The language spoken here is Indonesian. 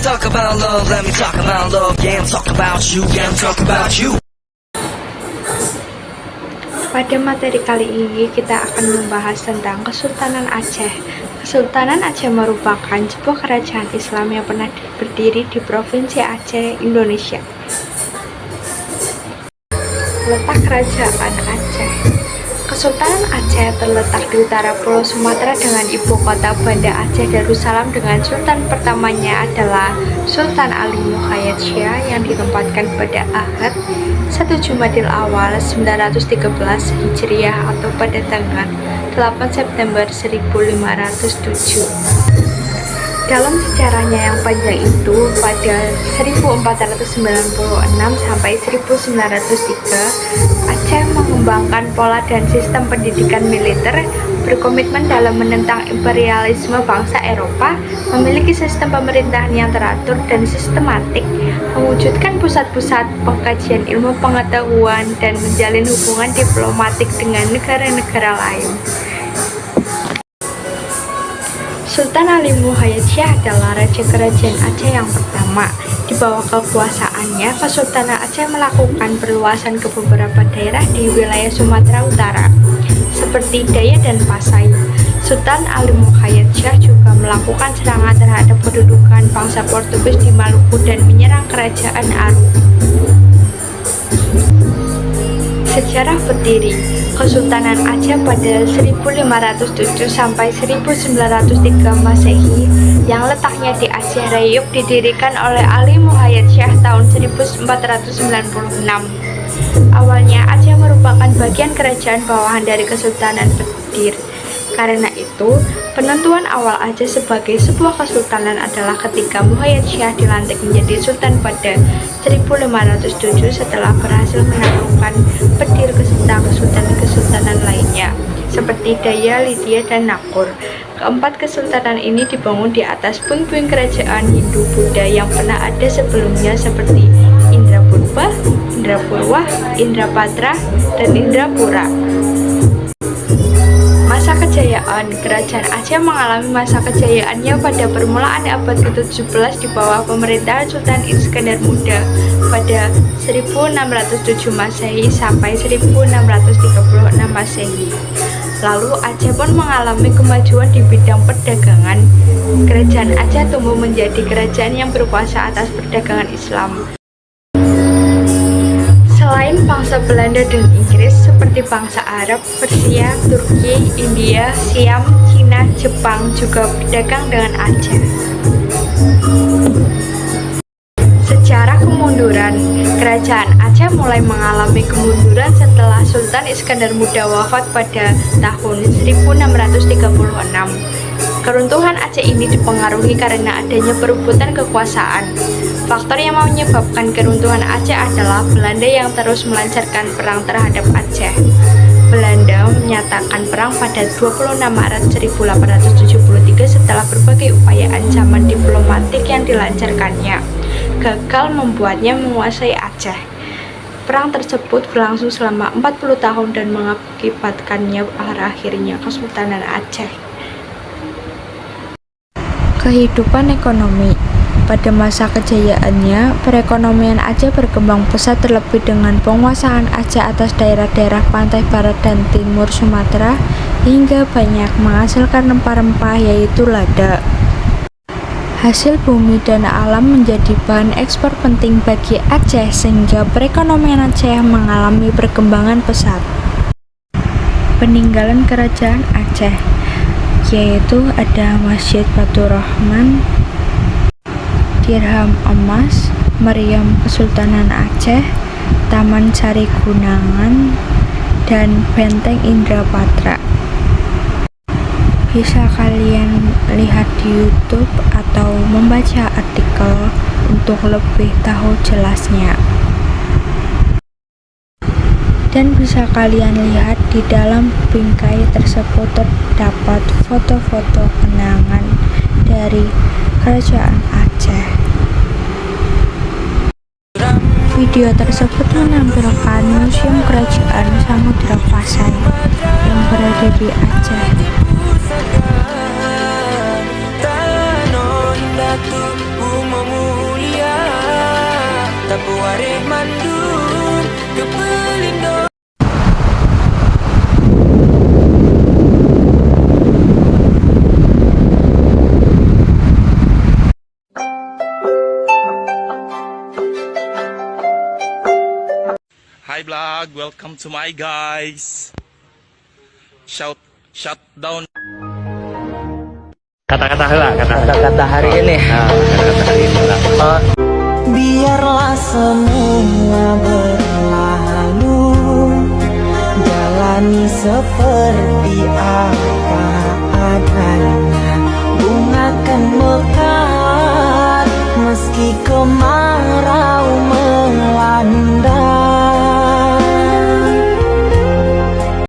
talk about love, let me talk about love. Yeah, I'm talking about you, yeah, I'm talking about you. Pada materi kali ini kita akan membahas tentang Kesultanan Aceh. Kesultanan Aceh merupakan sebuah kerajaan Islam yang pernah berdiri di Provinsi Aceh, Indonesia. Letak Kerajaan Aceh. Kesultanan Aceh terletak di utara Pulau Sumatera dengan ibu kota Banda Aceh Darussalam, dengan sultan pertamanya adalah Sultan Ali Muhayyad Syah yang ditempatkan pada Ahad 1 Jumadil Awal 913 Hijriah atau pada tanggal 8 September 1507. Dalam sejarahnya yang panjang itu, pada 1496 sampai 1903, Aceh mengembangkan pola dan sistem pendidikan militer, berkomitmen dalam menentang imperialisme bangsa Eropa, memiliki sistem pemerintahan yang teratur dan sistematik, mewujudkan pusat-pusat pengkajian ilmu pengetahuan, dan menjalin hubungan diplomatik dengan negara-negara lain. Sultan Ali Muhayyad Syah adalah Raja Kerajaan Aceh yang pertama. Di bawah kekuasaannya, Kesultanan Aceh melakukan perluasan ke beberapa daerah di wilayah Sumatera Utara, seperti Daya dan Pasai. Sultan Ali Muhayyad Syah juga melakukan serangan terhadap kedudukan bangsa Portugis di Maluku dan menyerang Kerajaan Aru. Sejarah berdiri Kesultanan Aceh pada 1507 sampai 1903 Masehi, yang letaknya di Aceh Rayuk, didirikan oleh Ali Muhayyad Syah tahun 1496. Awalnya Aceh merupakan bagian kerajaan bawahan dari Kesultanan Petir. Karena itu, penentuan awal Aceh sebagai sebuah kesultanan adalah ketika Muhayyad Syah dilantik menjadi sultan pada 1507 setelah berhasil menaklukkan Petir beserta kesultanan lainnya seperti Daya, Lydia, dan Nakur. Keempat kesultanan ini dibangun di atas puing-puing kerajaan Hindu-Buddha yang pernah ada sebelumnya seperti Indrapurba, Indrapurwah, Indrapatra, dan Indrapura. Masa kejayaan Kerajaan Aceh mengalami masa kejayaannya pada permulaan abad ke-17 di bawah pemerintahan Sultan Iskandar Muda pada 1607 Masehi sampai 1636 Masehi. Lalu Aceh pun mengalami kemajuan di bidang perdagangan. Kerajaan Aceh tumbuh menjadi kerajaan yang berkuasa atas perdagangan Islam. Selain bangsa Belanda dan Inggris, seperti bangsa Arab, Persia, Turki, India, Siam, Cina, Jepang juga berdagang dengan Aceh. Sejarah kemunduran. Kerajaan Aceh mulai mengalami kemunduran setelah Sultan Iskandar Muda wafat pada tahun 1636. Keruntuhan Aceh ini dipengaruhi karena adanya perebutan kekuasaan. Faktor yang menyebabkan keruntuhan Aceh adalah Belanda yang terus melancarkan perang terhadap Aceh. Belanda menyatakan perang pada 26 Maret 1873 setelah berbagai upaya ancaman diplomatik yang dilancarkannya gagal membuatnya menguasai Aceh. Perang tersebut berlangsung selama 40 tahun dan mengakibatkannya akhirnya Kesultanan Aceh. Kehidupan ekonomi. Pada masa kejayaannya, perekonomian Aceh berkembang pesat, terlebih dengan penguasaan Aceh atas daerah-daerah pantai barat dan timur Sumatera hingga banyak menghasilkan rempah-rempah yaitu lada. Hasil bumi dan alam menjadi bahan ekspor penting bagi Aceh sehingga perekonomian Aceh mengalami perkembangan pesat. Peninggalan Kerajaan Aceh, yaitu ada Masjid Batur Rahman, Dirham Emas, Meriam Kesultanan Aceh, Taman Sari Gunangan, dan Benteng Indrapatra. Bisa kalian lihat di YouTube atau membaca artikel untuk lebih tahu jelasnya. Dan bisa kalian lihat di dalam bingkai tersebut terdapat foto-foto kenangan dari Kerajaan Aceh. Video tersebut menampilkan Museum Kerajaan Samudra Pasai yang berada di Aceh. Tanon Datuk Tapuareh mandun ke Pelindo. Hi vlog, welcome to my guys. Shut down. Kata-kata lah, kata-kata hari ini. kata-kata hari ini lah. Biarlah semua berlalu, jalani seperti